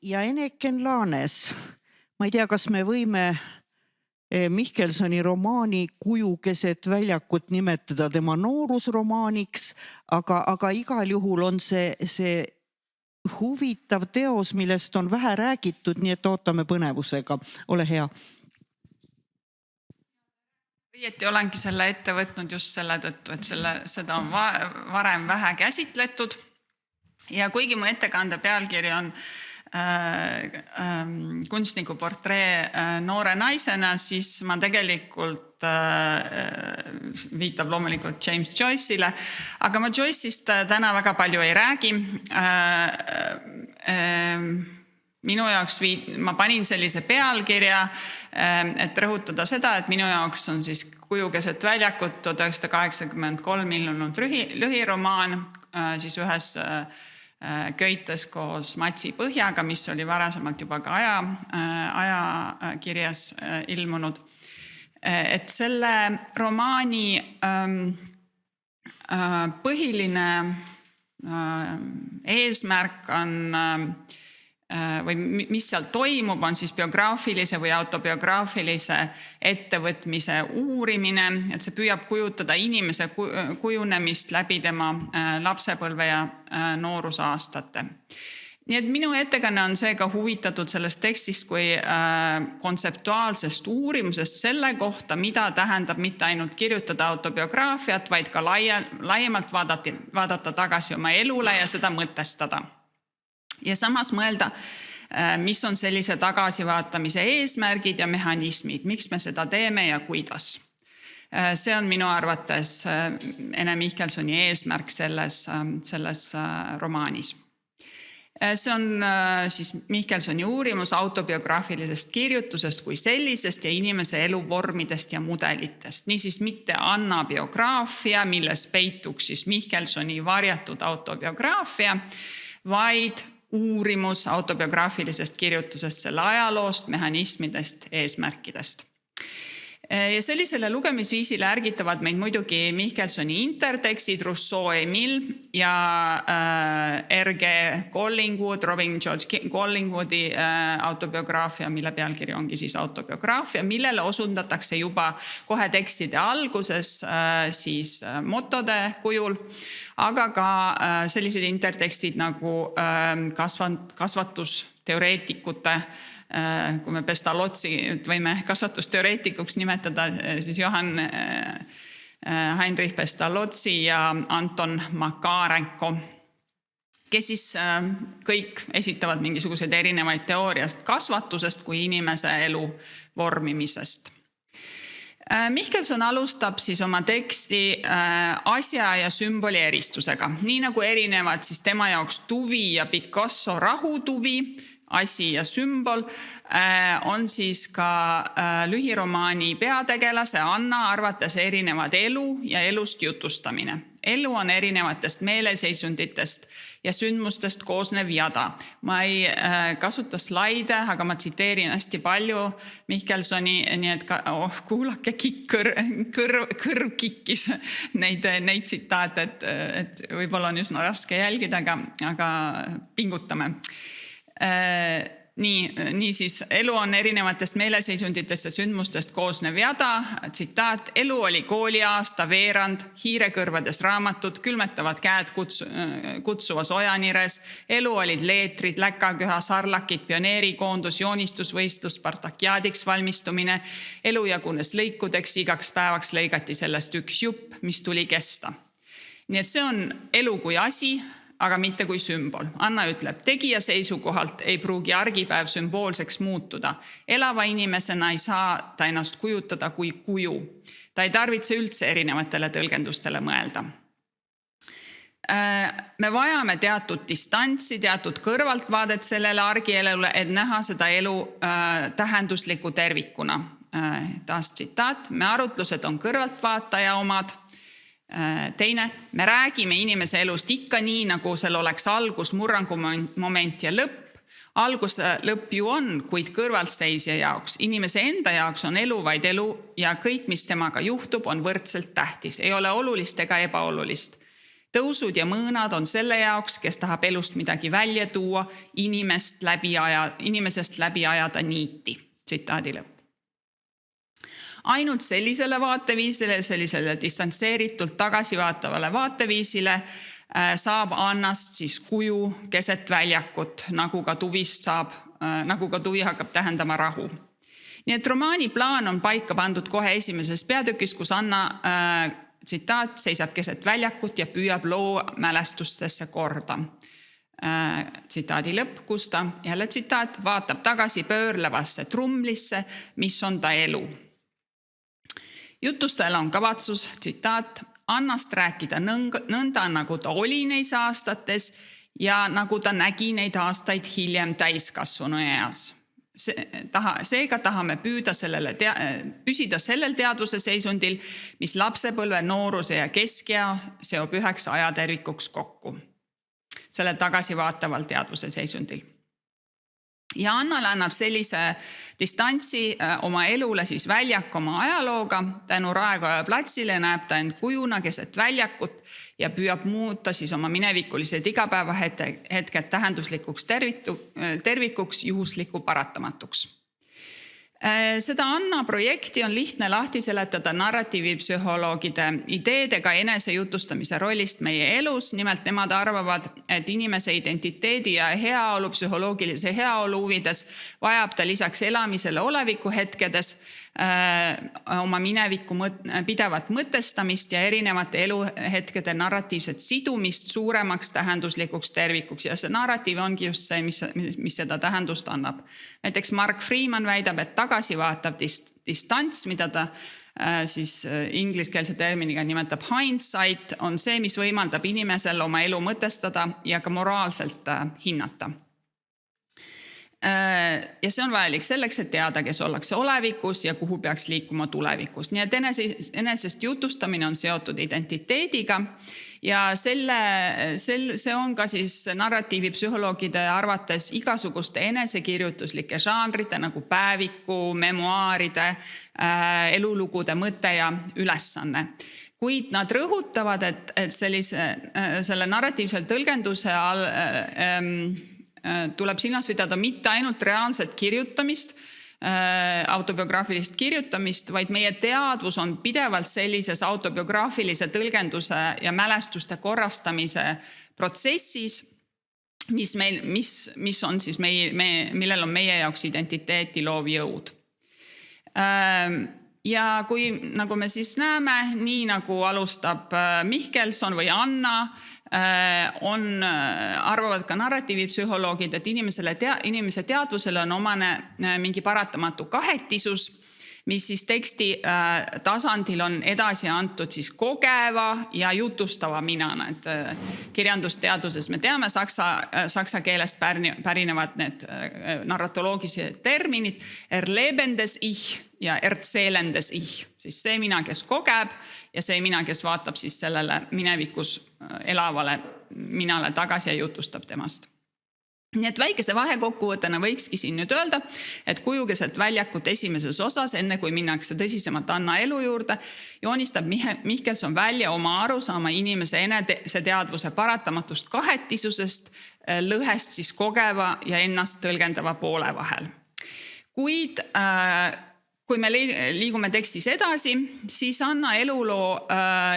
ja Eneken Laanes. Ma ei tea, kas me võime Mihkelsoni romaani Kujukeset väljakut nimetada tema noorusromaaniks, aga igal juhul on see huvitav teos, millest on vähe räägitud, nii et ootame põnevusega. Ole hea. Õieti olengi selle ette võtnud just selle tõttu, et seda on varem vähe käsitletud. Ja kuigi mu ettekande pealkiri on kunstniku portree noore naisena, siis ma tegelikult viitab loomulikult James Joyce'ile, aga ma Joyce'ist täna väga palju ei räägi. Minu jaoks ma panin sellise pealkirja, et rõhutada seda, et minu jaoks on siis Kujukeset väljakut 1983 ilmunud lühiromaan siis ühes köites koos Matsi Põhjaga, mis oli varasemalt juba ka ajakirjas ilmunud. Et selle romaani põhiline eesmärk on või mis seal toimub, on siis biograafilise või autobiograafilise ettevõtmise uurimine, et see püüab kujutada inimese kujunemist läbi tema lapsepõlve ja noorusaastate. Nii et minu ettekanne on seega huvitatud sellest tekstist kui kontseptuaalsest uurimusest selle kohta, mida tähendab mitte ainult kirjutada autobiograafiat, vaid ka laiemalt vaadata tagasi oma elule ja seda mõtestada. Ja samas mõelda, mis on sellise tagasivaatamise eesmärgid ja mehhanismid, miks me seda teeme ja kuidas. See on minu arvates Ene Mihkelsoni eesmärk selles romaanis. See on siis Mihkelsoni uurimus autobiograafilisest kirjutusest kui sellisest ja inimese eluvormidest ja mudelitest. Niisiis mitte Anna biograafia, milles peituks siis Mihkelsoni varjatud autobiograafia, vaid uurimus autobiograafilisest kirjutusest, selle ajaloost, mehhanismidest, eesmärkidest. Ja sellisele lugemisviisile ärgitavad meid muidugi Mihkelsoni intertekstid Rousseau Emil ja R.G. Collingwood, Robin George Collingwoodi autobiograafia, mille pealkiri ongi siis autobiograafia, millele osundatakse juba kohe tekstide alguses siis motode kujul, aga ka sellised intertekstid nagu kasvatusteoreetikute, kui me Pestalozzi võime kasvatusteoreetikuks nimetada, siis Johann Heinrich Pestalozzi ja Anton Makarenko, kes siis kõik esitavad mingisuguseid erinevaid teooriast kasvatusest kui inimese elu vormimisest. Mihkelson alustab siis oma teksti asja ja sümboli eristusega. Nii nagu erinevad siis tema jaoks tuvi ja Picasso rahutuvi, asi ja sümbol, on siis ka lühiromaani peategelase Anna arvates erinevad elu ja elust jutustamine. Elu on erinevatest meeleseisunditest ja sündmustest koosnev jada. Ma ei kasuta slaide, aga ma tsiteerin hästi palju Mihkelsoni, nii et kuulake kõrv kikkis neid tsitaate, et võib-olla on üsna raske jälgida, aga pingutame. Nii siis elu on erinevatest meeleseisunditest ja sündmustest koosnev jada, tsitaat, elu oli kooliaasta, veerand, hiirekõrvades raamatud, külmetavad käed kutsuvas ojanires, elu olid leetrid, läkaküha, sarlakid, pioneerikoondus, joonistusvõistlus, Spartakiaadiks valmistumine, elu jagunes lõikudeks, igaks päevaks lõigati sellest üks jupp, mis tuli kesta. Nii et see on elu kui asi, aga mitte kui sümbol. Anna ütleb, tegija seisukohalt ei pruugi argipäev sümboolseks muutuda. Elava inimesena ei saa ta ennast kujutada kui kuju. Ta ei tarvitse üldse erinevatele tõlgendustele mõelda. Me vajame teatud distantsi, teatud kõrvaltvaadet sellele argielule, et näha seda elu tähendusliku tervikuna. Taas tsitaat, me arutlused on kõrvaltvaataja omad. Teine, me räägime inimese elust ikka nii, nagu seal oleks algus, murrangumoment ja lõpp. Algus lõpp ju on, kuid kõrvaltseisja jaoks. Inimese enda jaoks on elu vaid elu ja kõik, mis temaga juhtub, on võrdselt tähtis. Ei ole olulist ega ebaolulist. tõusud ja mõõnad on selle jaoks, kes tahab elust midagi välja tuua, inimesest läbi ajada niiti. Tsitaadi lõpp. Ainult sellisele vaateviisile, sellisele distantseeritult tagasivaatavale vaateviisile saab Annast siis kuju keset väljakut, nagu ka tuvi hakkab tähendama rahu. Nii et romaani plaan on paika pandud kohe esimeses peatükis, kus Anna tsitaat seisab keset väljakut ja püüab loo mälestustesse korda. Tsitaadi lõpp, kus ta, jälle tsitaat, vaatab tagasi pöörlevasse trumlisse, mis on ta elu. Jutustajal on kavatsus, tsitaat, Annast rääkida nõnda, nagu ta oli neis aastates ja nagu ta nägi neid aastaid hiljem täiskasvanu eas. Seega tahame püsida sellel teadvuse seisundil, mis lapsepõlve, nooruse ja keskea seob üheks ajatervikuks kokku. Sellel tagasivaataval teadvuse seisundil. Ja Annale annab sellise distantsi oma elule siis väljak oma ajalooga. Tänu Raekoja platsile näeb ta end kujuna keset väljakut ja püüab muuta siis oma minevikulised igapäevahetked tähenduslikuks tervikuks, juhusliku paratamatuks. Seda Anna projekti on lihtne lahti seletada narratiivipsühholoogide ideedega enese jutustamise rollist meie elus. Nimelt nemad arvavad, et inimese identiteedi ja heaolu, psühholoogilise heaolu huvides vajab ta lisaks elamisele oleviku hetkedes oma mineviku pidevat mõtestamist ja erinevate eluhetkede narratiivset sidumist suuremaks tähenduslikuks tervikuks. Ja see narratiiv ongi just see, mis seda tähendust annab. Näiteks Mark Freeman väidab, et tagasivaatav distants, mida ta siis ingliskeelse terminiga nimetab hindsight, on see, mis võimaldab inimesel oma elu mõtestada ja ka moraalselt hinnata. Ja see on vajalik selleks, et teada, kes ollakse olevikus ja kuhu peaks liikuma tulevikus. Nii et enesest jutustamine on seotud identiteediga ja see on ka siis narratiivipsühholoogide arvates igasuguste enesekirjutuslike žanrite nagu päeviku, memuaaride, elulugude mõte ja ülesanne. Kuid nad rõhutavad, et selle narratiivsel tõlgenduse all tuleb silmas pidada mitte ainult reaalset kirjutamist, autobiograafilist kirjutamist, vaid meie teadvus on pidevalt sellises autobiograafilise tõlgenduse ja mälestuste korrastamise protsessis, mis on siis millel on meie jaoks identiteeti loov jõud. Ja kui, nagu me siis näeme, nii nagu alustab Mihkelson või Anna, arvavad ka narratiivipsühholoogid, et inimese teadvusele on omane mingi paratamatu kahetisus, mis siis teksti tasandil on edasi antud siis kogeva ja jutustava minana. Et kirjandusteaduses me teame, saksa keelest pärinevad need narratoloogilised terminid erlebendes ich ja erzählendes ich. Siis see mina, kes kogeb ja see mina, kes vaatab siis sellele minevikus elavale minale tagasi ja jutustab temast. Nii et väikese vahekokkuvõttena võikski siin nüüd öelda, et kujukeselt väljakut esimeses osas, enne kui minnakse tõsisemalt Anna elu juurde, joonistab Mihkelson välja oma arusaama inimese enese teadvuse paratamatust kahetisusest, lõhest siis kogeva ja ennast tõlgendava poole vahel. Kuid kui me liigume tekstis edasi, siis Anna eluloo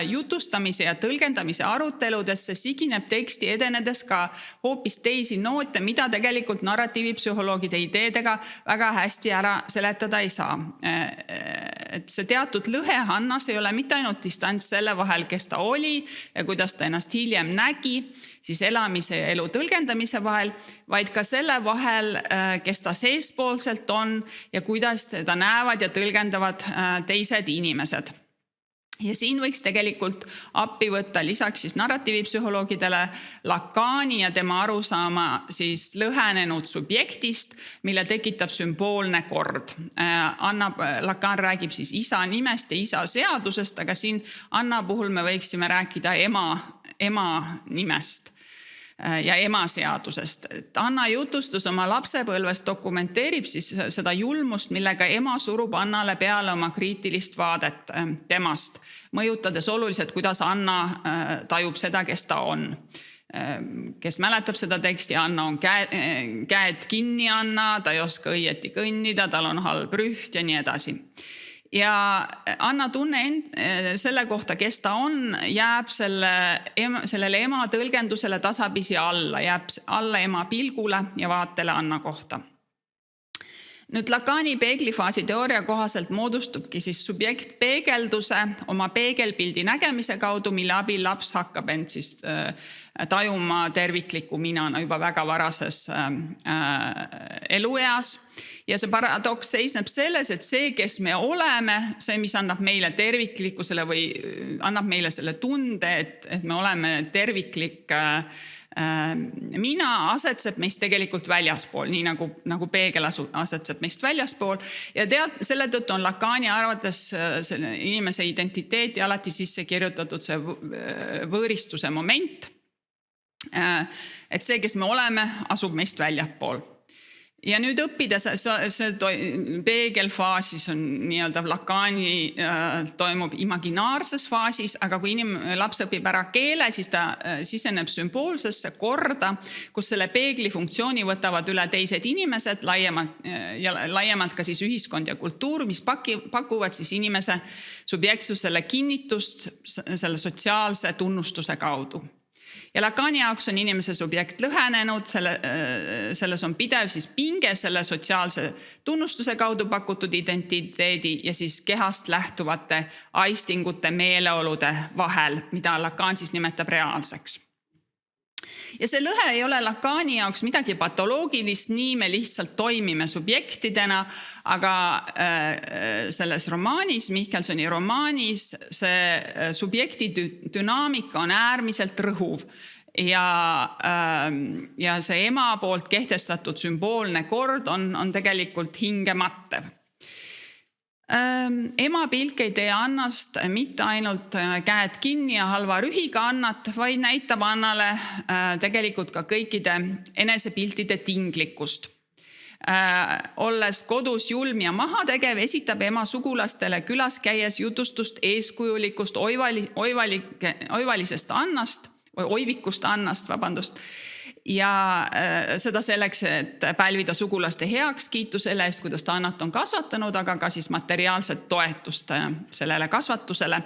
jutustamise ja tõlgendamise aruteludesse sigineb teksti edenedes ka hoopis teisi noote, mida tegelikult narratiivipsühholoogide ideedega väga hästi ära seletada ei saa. Et see teatud lõhe Annas ei ole mitte ainult distants selle vahel, kes ta oli ja kuidas ta ennast hiljem nägi, siis elamise ja elu tõlgendamise vahel, vaid ka selle vahel, kes ta seespoolselt on ja kuidas teda näevad ja tõlgendavad teised inimesed. Ja siin võiks tegelikult appi võtta lisaks siis narratiivipsühholoogidele Lacani ja tema arusaama siis lõhenenud subjektist, mille tekitab sümboolne kord. Lacan räägib siis isa nimest ja isa seadusest, aga siin Anna puhul me võiksime rääkida ema nimest. ja emaseadusest. Anna jutustus oma lapsepõlvest dokumenteerib siis seda julmust, millega ema surub Annale peale oma kriitilist vaadet temast, mõjutades oluliselt, kuidas Anna tajub seda, kes ta on. Kes mäletab seda teksti, Anna on käed kinni Anna, ta ei oska õieti kõnnida, tal on halb rüht ja nii edasi. Ja Anna tunne selle kohta, kes ta on, jääb sellele ema tõlgendusele tasapisi alla, jääb alla ema pilgule ja vaatele Anna kohta. Nüüd Lacani peeglifaasi teooria kohaselt moodustubki siis subjekt peegelduse oma peegelpildi nägemise kaudu, mille abil laps hakkab end siis tajuma tervikliku minana juba väga varases elueas. Ja see paradoks seisneb selles, et see, kes me oleme, see, mis annab meile terviklikkusele või annab meile selle tunde, et me oleme terviklik mina, asetseb meist tegelikult väljaspool, nii nagu peegel asetseb meist väljaspool. Ja selle tõttu on Lacani arvates selle inimese identiteeti alati sisse kirjutatud see võõristuse moment. Et see, kes me oleme, asub meist väljaspool. Ja nüüd õppides see peegelfaasis on nii-öelda Lacani toimub imaginaarses faasis, aga kui laps õpib ära keele, siis ta siseneb sümboolsesse korda, kus selle peegli funktsiooni võtavad üle teised inimesed, laiemalt ka siis ühiskond ja kultuur, mis pakuvad siis inimese subjektsusele kinnitust selle sotsiaalse tunnustuse kaudu. Ja Lacani jaoks on inimese subjekt lõhenenud, selles on pidev siis pinge selle sotsiaalse tunnustuse kaudu pakutud identiteedi ja siis kehast lähtuvate aistingute meeleolude vahel, mida Lacan siis nimetab reaalseks. Ja see lõhe ei ole Lacani jaoks midagi patoloogilist, nii me lihtsalt toimime subjektidena, aga selles romaanis, Mihkelsoni romaanis, see subjekti dünaamika on äärmiselt rõhuv ja see ema poolt kehtestatud sümboolne kord on tegelikult hingemattev. Ema pilk ei tee Annast mitte ainult käed kinni ja halva rühiga Annat, vaid näitab Annale tegelikult ka kõikide enesepiltide tinglikkust. Olles kodus julm ja mahategev, esitab ema sugulastele külas käies jutustust eeskujulikust oivalisest Annast, või oivikust Annast, vabandust. Ja seda selleks, et pälvida sugulaste heakskiitu selle eest, kuidas ta Annat on kasvatanud, aga ka siis materiaalset toetust sellele kasvatusele.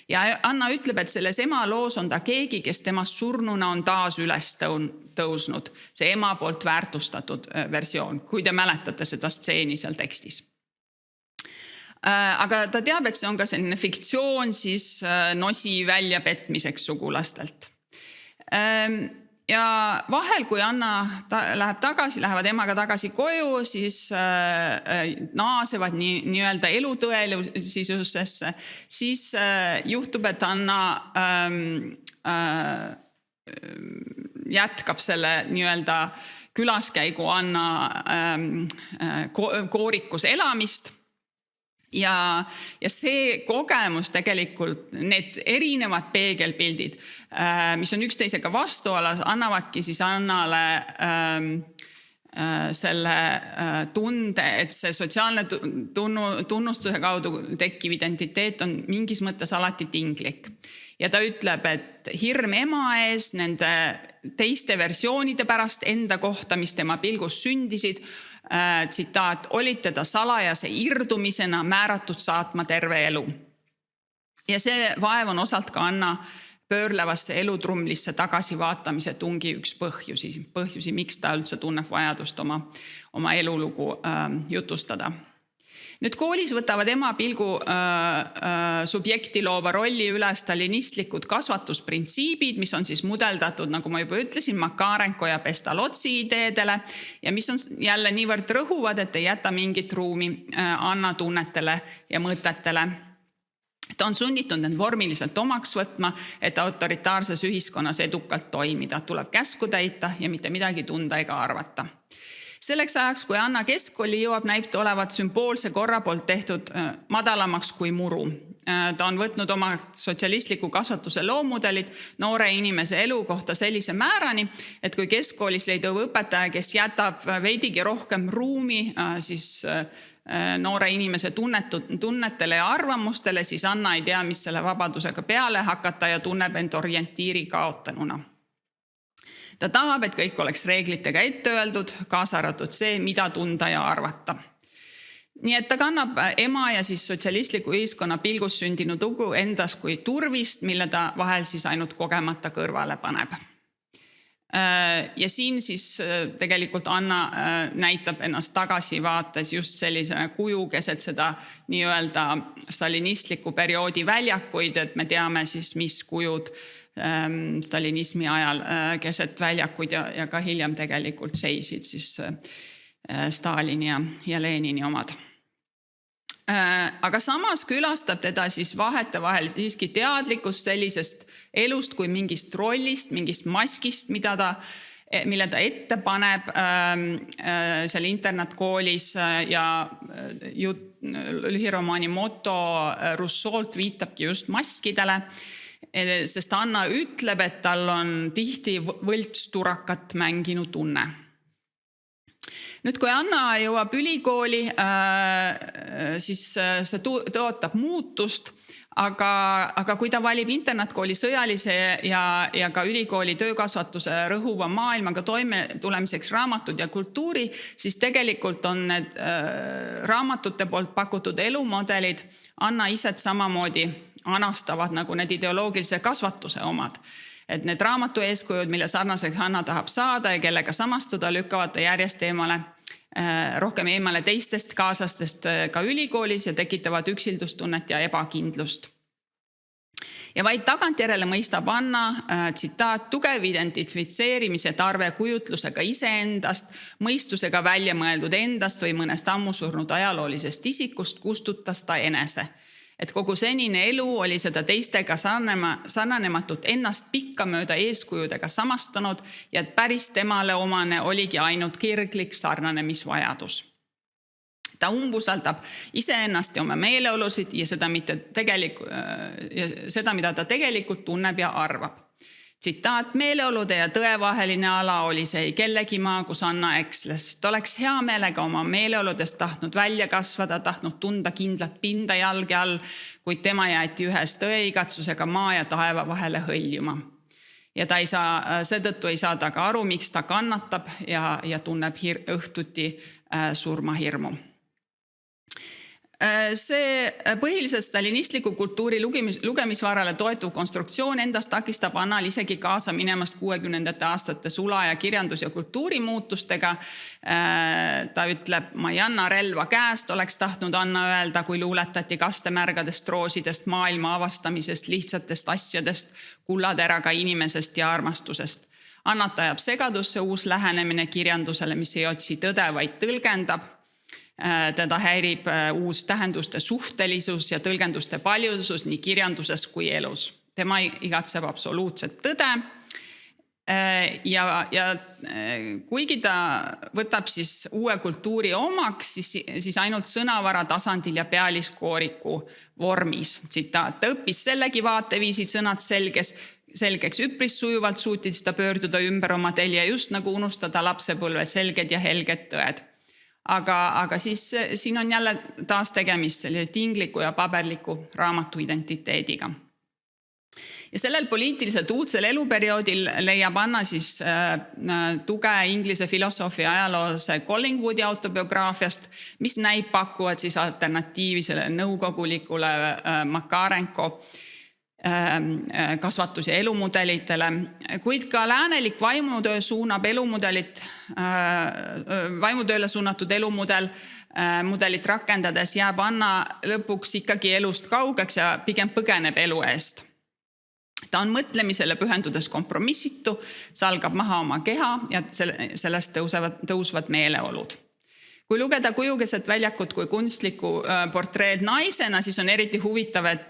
Ja Anna ütleb, et selles ema loos on ta keegi, kes temast surnuna on taas üles tõusnud. See ema poolt väärtustatud versioon, kui te mäletate seda stseeni seal tekstis. Aga ta teab, et see on ka selline fiktsioon siis nosi väljapetmiseks sugulastelt. Ja vahel, kui Anna lähevad emaga tagasi koju, siis naasevad nii-öelda elutõelisusesse, siis juhtub, et Anna jätkab selle nii-öelda külaskäigu Anna koorikus elamist. Ja see kogemus tegelikult, need erinevad peegelpildid, mis on üksteisega vastualas, annavadki siis Annale selle tunde, et see sotsiaalne tunnustuse kaudu tekkiv identiteet on mingis mõttes alati tinglik. Ja ta ütleb, et hirm ema ees nende teiste versioonide pärast enda kohta, mis tema pilgus sündisid, tsitaat, olid teda salajase irdumisena määratud saatma terve elu. Ja see vaev on osalt ka Anna pöörlevasse elutrumlisse tagasi vaatamise tungi üks põhjusi, miks ta üldse tunneb vajadust oma elulugu jutustada. Nüüd koolis võtavad ema pilgu subjekti loova rolli üle stalinistlikud kasvatusprintsiibid, mis on siis mudeldatud, nagu ma juba ütlesin, Makarenko ja Pestalozzi ideedele ja mis on jälle niivõrd rõhuvad, et ei jäta mingit ruumi Anna tunnetele ja mõtetele. Ta on sunnitud need vormiliselt omaks võtma, et autoritaarses ühiskonnas edukalt toimida. Tuleb käsku täita ja mitte midagi tunda ega arvata. Selleks ajaks, kui Anna keskkooli jõuab, näib ta olevat sümboolse korra poolt tehtud madalamaks kui muru. Ta on võtnud oma sotsialistliku kasvatuse loommudelid noore inimese elu kohta sellise määrani, et kui keskkoolis leidub õpetaja, kes jätab veidigi rohkem ruumi siis noore inimese tunnetele ja arvamustele, siis Anna ei tea, mis selle vabadusega peale hakata ja tunneb end orientiiri kaotanuna. Ta tahab, et kõik oleks reeglitega ette öeldud, kaasa arvatud see, mida tunda ja arvata. Nii et ta kannab ema ja siis sotsialistliku ühiskonna pilgus sündinud ugu endas kui turvist, mille ta vahel siis ainult kogemata kõrvale paneb. Ja siin siis tegelikult Anna näitab ennast tagasivaates just sellise kuju keset seda nii-öelda stalinistliku perioodi väljakuid, et me teame siis, mis kujud stalinismi ajal keset väljakuid ja ka hiljem tegelikult seisid siis Stalini ja Lenini omad. Aga samas külastab teda siis vahetevahel siiski teadlikkus sellisest elust kui mingist rollist, mingist maskist, mille ta ette paneb seal internatkoolis ja lühiromaani moto Rousseau'lt viitabki just maskidele, sest Anna ütleb, et tal on tihti võltsturakat mänginu tunne. Nüüd, kui Anna jõuab ülikooli, siis see tõotab muutust, aga kui ta valib internatkooli sõjalise ja ka ülikooli töökasvatuse rõhuva maailmaga toime tulemiseks raamatud ja kultuuri, siis tegelikult on need raamatute poolt pakutud elumodelid Anna iset samamoodi anastavad nagu need ideoloogilise kasvatuse omad. Et need raamatu eeskujud, mille sarnaseks Anna tahab saada ja kellega samastuda, lükkavad ta järjest rohkem eemale teistest kaaslastest ka ülikoolis ja tekitavad üksildustunnet ja ebakindlust. Ja vaid tagantjärele mõistab Anna, tsitaat, tugev identifitseerimise tarve kujutlusega iseendast, mõistusega välja mõeldud endast või mõnest ammusurnud ajaloolisest isikust kustutas ta enese. Et kogu senine elu oli seda teistega sarnanematut ennast pikkamööda eeskujudega samastanud ja et päris temale omane oligi ainult kirglik sarnanemisvajadus. Ta umbusaldab iseennast ja oma meeleolusid ja seda, mida ta tegelikult tunneb ja arvab. Tsitaat, meeleolude ja tõe vaheline ala oli see kellegi maa, kus Anna eksles. Ta oleks hea meelega oma meeleoludest tahtnud välja kasvada, tahtnud tunda kindlat pinda jalge all, kuid tema jäeti ühes tõeigatsusega maa ja taeva vahele hõljuma. Ja seetõttu ei saa ta ka aru, miks ta kannatab ja tunneb õhtuti surmahirmu. See põhiliselt stalinistliku kultuuri lugemisvarale toetuv konstruktsioon endast takistab Annal isegi kaasa minemast 60ndate aastate sula- ja kirjandus- ja kultuurimuutustega. Ta ütleb, ma ei anna relva käest, oleks tahtnud Anna öelda, kui luuletati kastemärgadest, roosidest, maailma avastamisest, lihtsatest asjadest, kullateraga inimesest ja armastusest. Annat ajab segadusse uus lähenemine kirjandusele, mis ei otsi tõde, vaid tõlgendab. Teda häirib uus tähenduste suhtelisus ja tõlgenduste paljusus nii kirjanduses kui elus. Tema igatseb absoluutset tõde ja kuigi ta võtab siis uue kultuuri omaks, siis ainult sõnavara tasandil ja pealiskooriku vormis. Tsitaat, ta õppis sellegi vaateviisid sõnad selgeks üpris sujuvalt suutis ta pöörduda ümber oma telje just nagu unustada lapsepõlve selged ja helged tõed. Aga siis siin on jälle taas tegemist sellise tingliku ja paberliku raamatu identiteediga. Ja sellel poliitiliselt uudsel eluperioodil leiab Anna siis tuge Inglise filosoofi ajaloolase Collingwoodi autobiograafiast, mis näib pakkuvad siis alternatiivi selle nõukogulikule Makarenko kasvatus- ja elumudelitele, kuid ka läänelik vaimutöö suunab vaimutööle suunatud elumudelit rakendades jääb Anna lõpuks ikkagi elust kaugeks ja pigem põgeneb elu eest. Ta on mõtlemisele pühendudes kompromissitu, salgab maha oma keha ja sellest tõusvad meeleolud. Kui lugeda kujukeset väljakut kui kunstliku portreed naisena, siis on eriti huvitav, et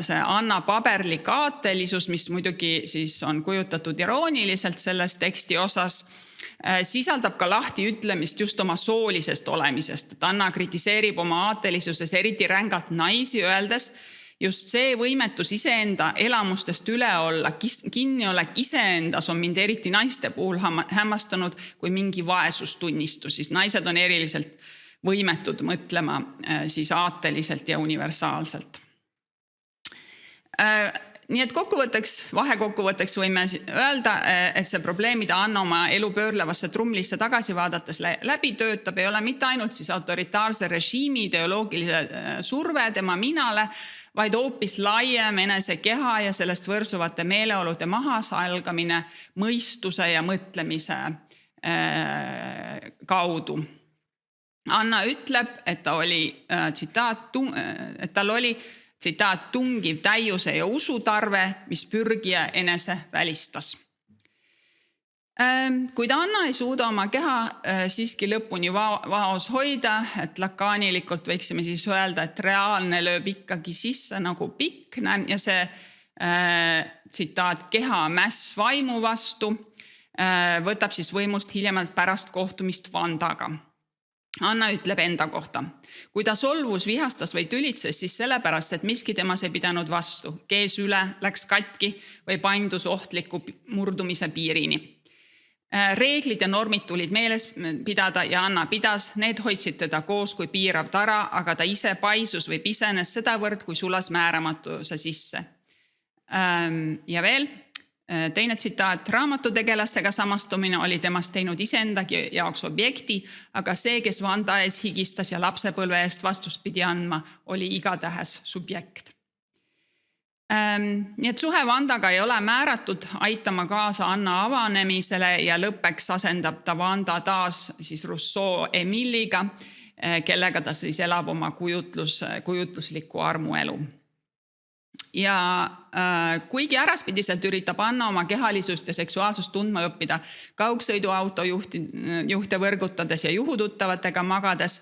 see Anna paberlik aatelisus, mis muidugi siis on kujutatud irooniliselt selles teksti osas, Sisaldab ka lahti ütlemist just oma soolisest olemisest. Et Anna kritiseerib oma aatelisuses eriti rängalt naisi, öeldes, just see võimetus iseenda elamustest üle olla, kinniolek iseendas on mind eriti naiste puhul hämmastanud kui mingi vaesustunnistus. Siis naised on eriliselt võimetud mõtlema siis aateliselt ja universaalselt. Nii et vahekokkuvõtteks võime öelda, et see probleem, mida Anna oma elu pöörlevasse trumlisse tagasi vaadates läbi töötab, ei ole mitte ainult siis autoritaarse režiimi ideoloogilise surve tema minale, vaid hoopis laiem enese keha ja sellest võrsuvate meeleolude mahasalgamine mõistuse ja mõtlemise kaudu. Anna ütleb, et tal oli tungiv täiuse ja usutarve, mis pürgija enese välistas. Kuid Anna ei suuda oma keha siiski lõpuni vaos hoida, et lakaanilikult võiksime siis öelda, et reaalne lööb ikkagi sisse nagu pikne ja see tsitaat keha mäss vaimu vastu võtab siis võimust hiljemalt pärast kohtumist Vandaga. Anna ütleb enda kohta. Kui ta solvus, vihastas või tülitses, siis sellepärast, et miski temas ei pidanud vastu. Kees üle, läks katki või paindus ohtliku murdumise piirini. Reeglid ja normid tulid meeles pidada ja Anna pidas. Need hoidsid teda koos kui piirav tara, aga ta ise paisus või pisenes sedavõrd, kui sulas määramatuse sisse. Ja veel teine tsitaat. Raamatutegelastega samastumine oli temast teinud iseendagi jaoks objekti, aga see, kes Vanda ees higistas ja lapsepõlve eest vastust pidi andma, oli igatähes subjekt. Nii et suhe Vandaga ei ole määratud aitama kaasa Anna avanemisele ja lõppeks asendab ta Vanda taas siis Rousseau Emiliga, kellega ta siis elab oma kujutlusliku armuelu. Ja kuigi äraspidiselt üritab Anna oma kehalisust ja seksuaalsust tundma õppida kaugsõiduauto juhte võrgutades ja juhututtavatega magades,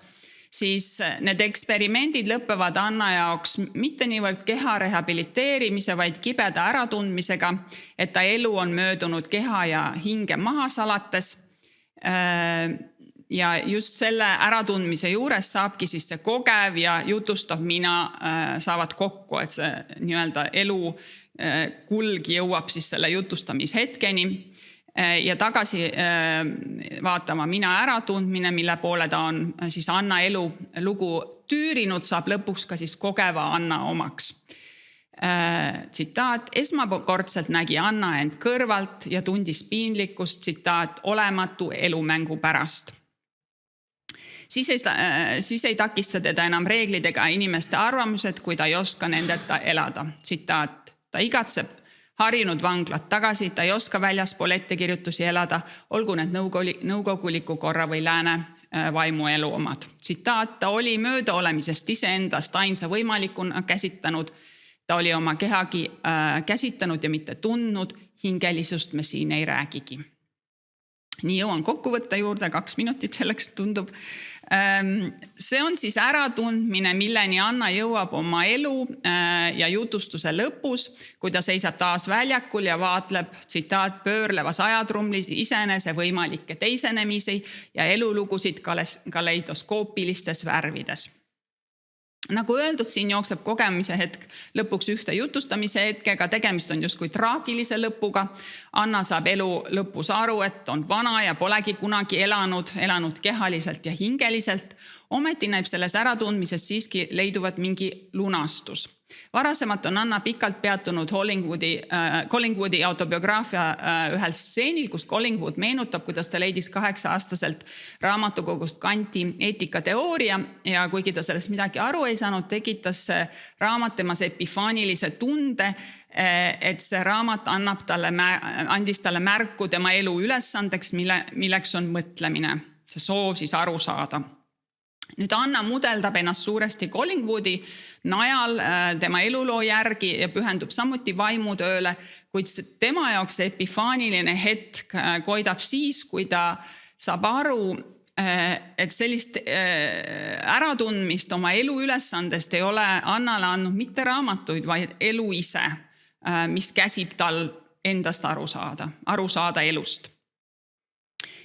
siis need eksperimendid lõppevad Anna jaoks mitte niivõrd keha rehabiliteerimise, vaid kibeda äratundmisega, et ta elu on möödunud keha ja hinge maha salates. Ja just selle äratundmise juures saabki siis see kogev ja jutustav mina saavad kokku, et see nii-öelda elu kulg jõuab siis selle jutustamishetkeni ja tagasi vaatama mina äratundmine, mille poole ta on siis Anna elu lugu tüürinud, saab lõpuks ka siis kogeva Anna omaks. Tsitaat. Esmakordselt nägi Anna end kõrvalt ja tundis piinlikkust, tsitaat, olematu elumängu pärast. Siis ei takista teda enam reeglidega inimeste arvamused, kui ta ei oska nendeta elada. Tsitaat. Ta igatseb harjunud vanglat tagasi, ta ei oska väljaspool ettekirjutusi elada, olgu need nõukoguliku korra või lääne vaimuelu omad. Tsitaat. Ta oli mööda olemisest iseendast ainsa võimalikuna käsitanud. Ta oli oma kehagi käsitanud ja mitte tundnud. Hingelisust me siin ei räägigi. Nii jõuan kokkuvõtte juurde, 2 minutit selleks tundub. See on siis äratundmine, milleni Anna jõuab oma elu ja jutustuse lõpus, kui ta seisab taas väljakul ja vaatleb, tsitaat, pöörlevas ajatrumlis iseenese võimalikke teisenemisi ja elulugusid kaleidoskoopilistes värvides. Nagu öeldud, siin jookseb kogemise hetk lõpuks ühte jutustamise hetkega, tegemist on justkui traagilise lõpuga. Anna saab elu lõpus aru, et on vana ja polegi kunagi elanud kehaliselt ja hingeliselt. Ometi näib selles äratundmises siiski leiduvat mingi lunastus. Varasemalt on Anna pikalt peatunud Collingwoodi autobiograafia ühel stseenil, kus Collingwood meenutab, kuidas ta leidis 8-aastaselt raamatukogust kanti eetikateooria ja kuigi ta sellest midagi aru ei saanud, tekitas see raamat temas epifaanilise tunde, et see raamat andis talle märku tema elu ülesandeks, milleks on mõtlemine, see soov siis aru saada. Nüüd Anna mudeldab ennast suuresti Collingwoodi najal tema eluloo järgi ja pühendub samuti vaimutööle, kuid tema jaoks see epifaaniline hetk koidab siis, kui ta saab aru, et sellist äratundmist oma elu ülesandest ei ole Annale andnud mitte raamatuid, vaid elu ise, mis käsib tal endast aru saada elust.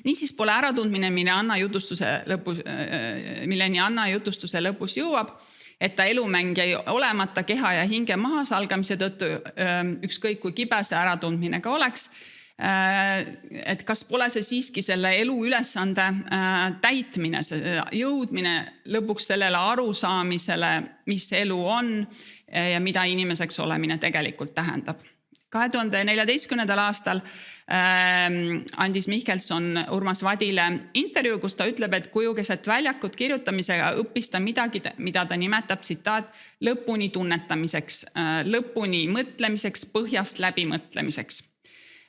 Niisiis pole äratundmine, milleni Anna jutustuse lõpus jõuab, et ta elumäng jäi olemata keha ja hinge mahasalgamise tõttu, ükskõik kui kibe see äratundmine ka oleks, et kas pole see siiski selle elu ülesande täitmine, see jõudmine lõpuks sellele arusaamisele, mis elu on ja mida inimeseks olemine tegelikult tähendab. 2014. aastal andis Mihkelson Urmas Vadile intervjuu, kus ta ütleb, et kujukeset väljakut kirjutamisega õppis ta midagi, mida ta nimetab, tsitaat, lõpuni tunnetamiseks, lõpuni mõtlemiseks, põhjast läbi mõtlemiseks.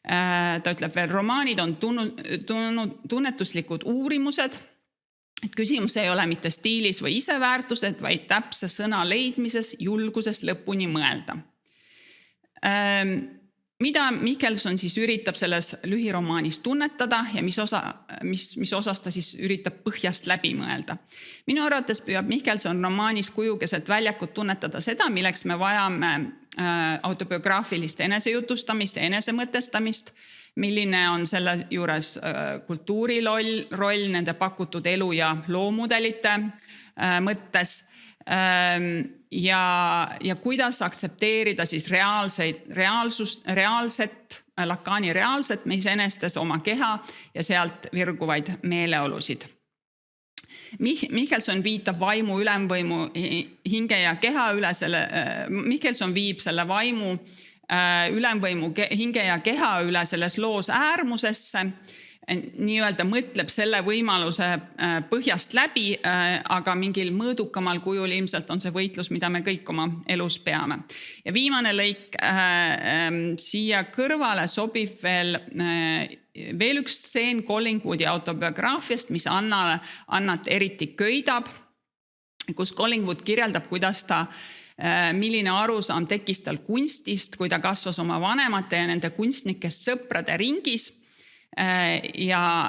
Ta ütleb veel, romaanid on tunnetuslikud uurimused, et küsimus ei ole mitte stiilis või iseväärtused, vaid täpse sõna leidmises, julguses lõpuni mõelda. Mida Mihkelson siis üritab selles lühiromaanis tunnetada ja mis osas ta siis üritab põhjast läbi mõelda. Minu arvates püüab Mihkelson romaanis kujukeset väljakut tunnetada seda, milleks me vajame autobiograafilist enesejutustamist ja enesemõtestamist, milline on selle juures kultuuri roll nende pakutud elu- ja loomudelite mõttes ja kuidas aktsepteerida siis reaalset, Lacani reaalset meis enestes oma keha ja sealt virguvaid meeleolusid. Mihkelson viitab vaimu ülemvõimu hinge ja keha üle Mihkelson viib selle vaimu ülemvõimu hinge ja keha üle selles loos äärmusesse, nii-öelda mõtleb selle võimaluse põhjast läbi, aga mingil mõõdukamal kujul ilmselt on see võitlus, mida me kõik oma elus peame. Ja viimane lõik siia kõrvale sobib veel üks stseen Collingwoodi autobiograafiast, mis Annat eriti köidab, kus Collingwood kirjeldab, milline arusaam tekkis tal kunstist, kui ta kasvas oma vanemate ja nende kunstnikest sõprade ringis. Ja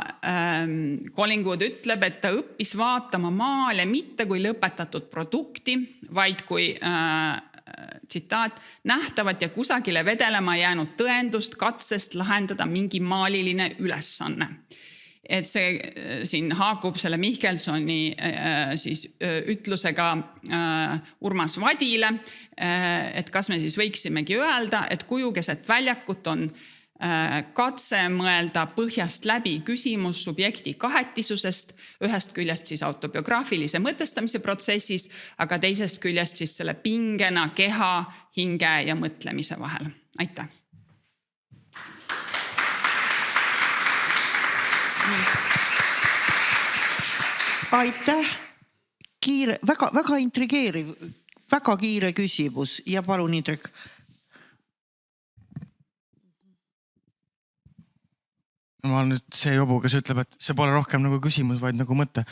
Collingwood ütleb, et ta õppis vaatama maale mitte kui lõpetatud produkti, vaid kui, tsitaat, nähtavat ja kusagile vedelema jäänud tõendust katsest lahendada mingi maaliline ülesanne. Et see siin haakub selle Mihkelsoni siis ütlusega Urmas Vadile, et kas me siis võiksimegi öelda, et kujukeset väljakut on katse mõelda põhjast läbi küsimus subjekti kahetisusest, ühest küljest siis autobiograafilise mõtestamise protsessis, aga teisest küljest siis selle pingena keha, hinge ja mõtlemise vahel. Aitäh! Aitäh! Väga intrigeeriv, väga kiire küsimus ja palun Indrek. Ma olen nüüd see jobu, kes ütleb, et see pole rohkem nagu küsimus, vaid nagu mõte.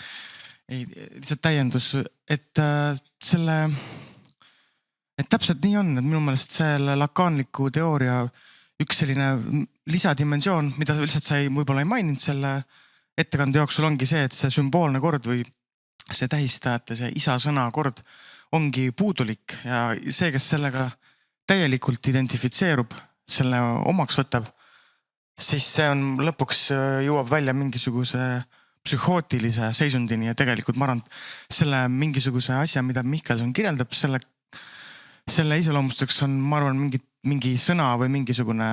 Ei, lihtsalt täiendus, et täpselt nii on, et minu meelest selle lakanliku teooria üks selline lisadimensioon, mida lihtsalt sa võib-olla ei maininud selle ettekande jooksul ongi see, et see sümboolne kord või see tähistajate, see isa sõna kord ongi puudulik ja see, kes sellega täielikult identifitseerub, selle omaks võtab, siis see on lõpuks jõuab välja mingisuguse psühhootilise seisundini ja tegelikult ma arvan, selle mingisuguse asja, mida Mihkelson kirjeldab, selle iseloomustuseks on, ma arvan, mingi sõna või mingisugune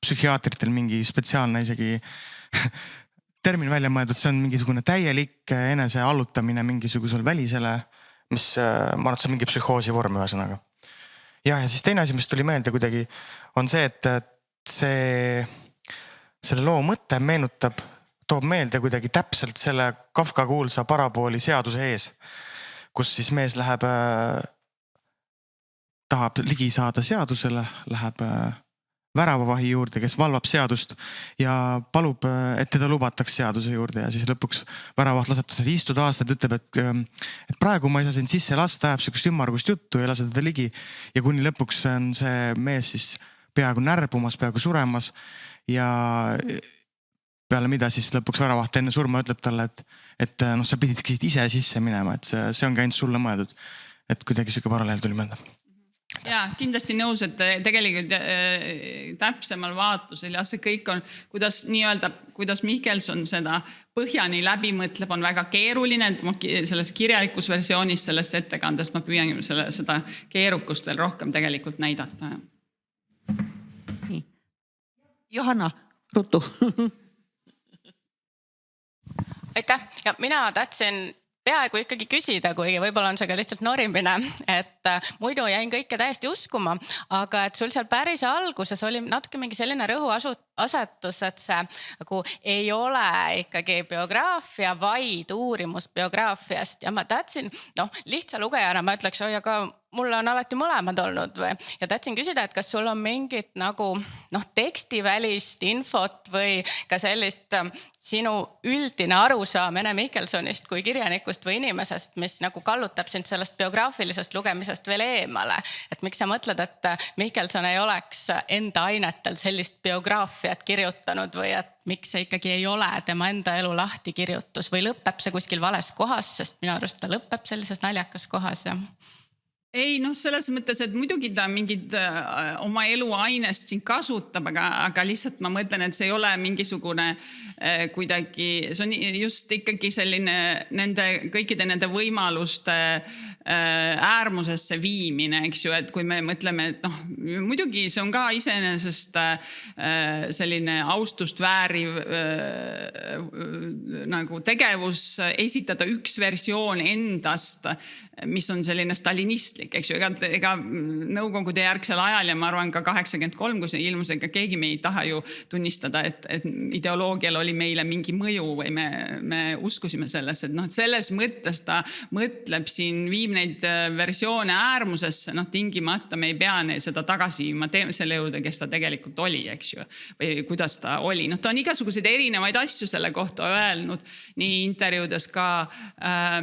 psühhiaatritel mingi spetsiaalne isegi termin välja mõeldud, see on mingisugune täielik enese allutamine mingisugusel välisele, mis ma arvan, et see on mingi psühhoosi vorm ühesõnaga. Ja siis teine asi, mis tuli meelde kuidagi, on see, et selle loo mõte toob meelde kuidagi täpselt selle Kafka kuulsa parabooli Seaduse ees, kus siis mees tahab ligi saada seadusele, läheb väravavahi juurde, kes valvab seadust ja palub, et teda lubataks seaduse juurde ja siis lõpuks väravaht laseb ta seal istuda aastaid, ütleb, et praegu ma ei saa sind sisse lasta, ajab sükust ümmargust juttu ja lase teda ligi ja kuni lõpuks on see mees siis peaaegu närbumas, peaaegu suremas ja peale mida siis lõpuks väravaht enne surma ütleb talle, et sa pidid ise sisse minema, et see ongi ainult sulle mõeldud. Et kuidagi siuke paralleel tuli meelde. Ja kindlasti nõus, et tegelikult täpsemal vaatlusel ja see kõik on, kuidas Mihkelson seda põhjani läbi mõtleb, on väga keeruline, et selles kirjalikus versioonis sellest ettekandest ma püüan seda keerukust veel rohkem tegelikult näidata. Johanna, ruttu. Aitäh. Ja mina tahtsin peaaegu ikkagi küsida, kuigi võib-olla on see ka lihtsalt norimine, et muidu jäin kõike täiesti uskuma, aga et sul seal päris alguses oli natuke mingi selline rõhuasetus, et see nagu ei ole ikkagi biograafia, vaid uurimus biograafiast. Ja ma tahtsin, lihtsa lugejana ma ütleks, aga mulle on alati mõlemad olnud ja tahtsin küsida, et kas sul on mingit nagu tekstivälist infot või ka sellist sinu üldine arusaam Ene Mihkelsonist kui kirjanikust või inimesest, mis nagu kallutab sind sellest biograafilisest lugemisest veel eemale. Et miks sa mõtled, et Mihkelson ei oleks enda ainetel sellist biograafiat kirjutanud või et miks see ikkagi ei ole tema enda elu lahti kirjutus või lõpeb see kuskil vales kohas, sest minu arust ta lõpeb sellises naljakas kohas ja... Ei, selles mõttes, et muidugi ta mingid oma elu ainest siin kasutab, aga lihtsalt ma mõtlen, et see ei ole mingisugune kuidagi, see on just ikkagi selline kõikide nende võimaluste äärmusesse viimine, eks ju, et kui me mõtleme, et muidugi see on ka iseenesest selline austust vääriv nagu tegevus esitada üks versioon endast, mis on selline stalinistlik, eks ju, ega nõukogude järgsel ajal ja ma arvan ka 83, kui see ilmus, ega keegi me ei taha ju tunnistada, et ideoloogial oli meile mingi mõju või me uskusime selles, et selles mõttes ta mõtleb siin, viib neid versioone äärmusesse, tingimata me ei pea seda tagasi viima selle juurde, kes ta tegelikult oli, eks ju, või kuidas ta oli. Ta on igasuguseid erinevaid asju selle kohta öelnud, nii intervjuudes ka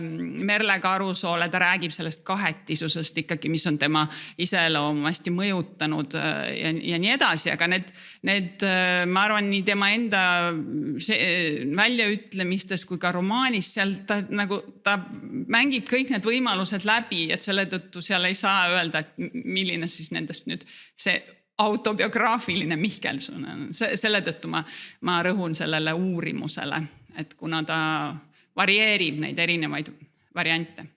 Merle Karusoole, ta räägib sellest kahetisusest ikkagi, mis on tema iseloomu hästi mõjutanud ja nii edasi, aga need ma arvan, nii tema enda väljaütlemistes kui ka romaanis, seal ta mängib kõik need võimalused läbi, et selle tõttu seal ei saa öelda, et milline siis nendest nüüd see autobiograafiline Mihkelson on. Selle tõttu ma rõhun sellele uurimusele, et kuna ta varieerib neid erinevaid variante.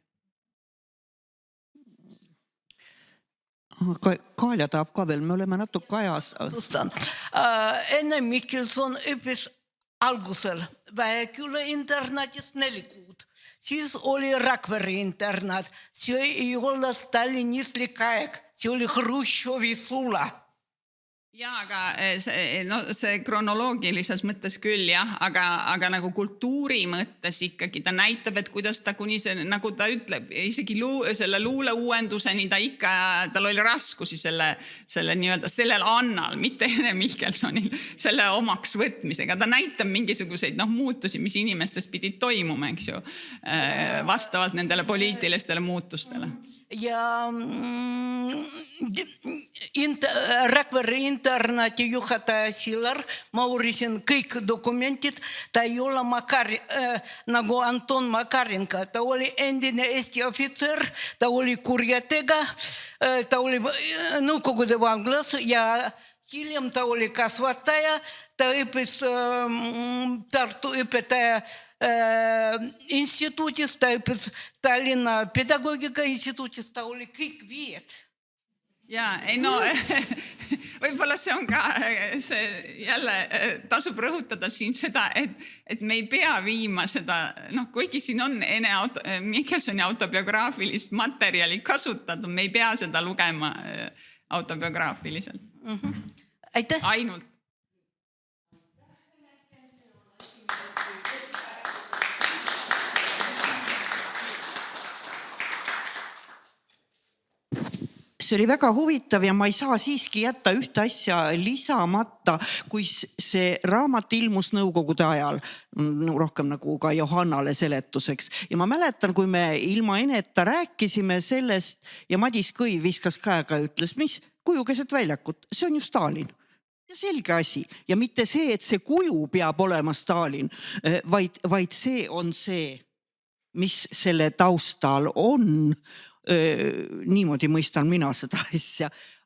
Kaalja tahab ka veel, me oleme natuke ajas. Ene Mihkelson õppis algusel Väeküla internaatis 4 kuud. Siis oli Rakvere internaat. See ei ole stalinistlik aeg. See oli Hruštšovi sula. Jaa, aga see kronoloogilises mõttes küll, jah, aga nagu kultuuri mõttes ikkagi ta näitab, et kuidas ta kuni see, nagu ta ütleb, isegi selle luule uuenduseni tal oli raskusi selle nii-öelda sellel annal, mitte Ene Mihkelsonil, selle omaks võtmisega. Ta näitab mingisuguseid muutusi, mis inimestes pidid toimuma, eks ju, vastavalt nendele poliitilistele muutustele. Ja Rakvere internaati juhataja Silar, ma uurisin kõik dokumendid, ta ei ole nagu Anton Makarenko, ta oli endine Eesti ohvitser, ta oli kurjatega, ta oli Nõukogude vanglas ja hiljem ta oli kasvataja, ta õppis Tartu õpetaja instituutis, ta õppis Tallinna pedagoogika instituutis, ta oli kõik 5. Jaa, võib-olla see on ka, jälle tasub rõhutada siin seda, et me ei pea viima seda, kuigi siin on Ene Mihkelsoni autobiograafilist materjali kasutatud, me ei pea seda lugema autobiograafiliselt. Aitäh! Ainult. See oli väga huvitav ja ma ei saa siiski jätta ühte asja lisamata, kui see raamat ilmus nõukogude ajal, rohkem nagu ka Johannale seletuseks. Ja ma mäletan, kui me ilma Eneta rääkisime sellest ja Madis Kõiv viskas käega ja ütles, mis kuju keset väljakut, see on ju Stalin. Ja selge asi. Ja mitte see, et see kuju peab olema Stalin, vaid see on see, mis selle taustal on. Niimoodi mõistan mina seda asja.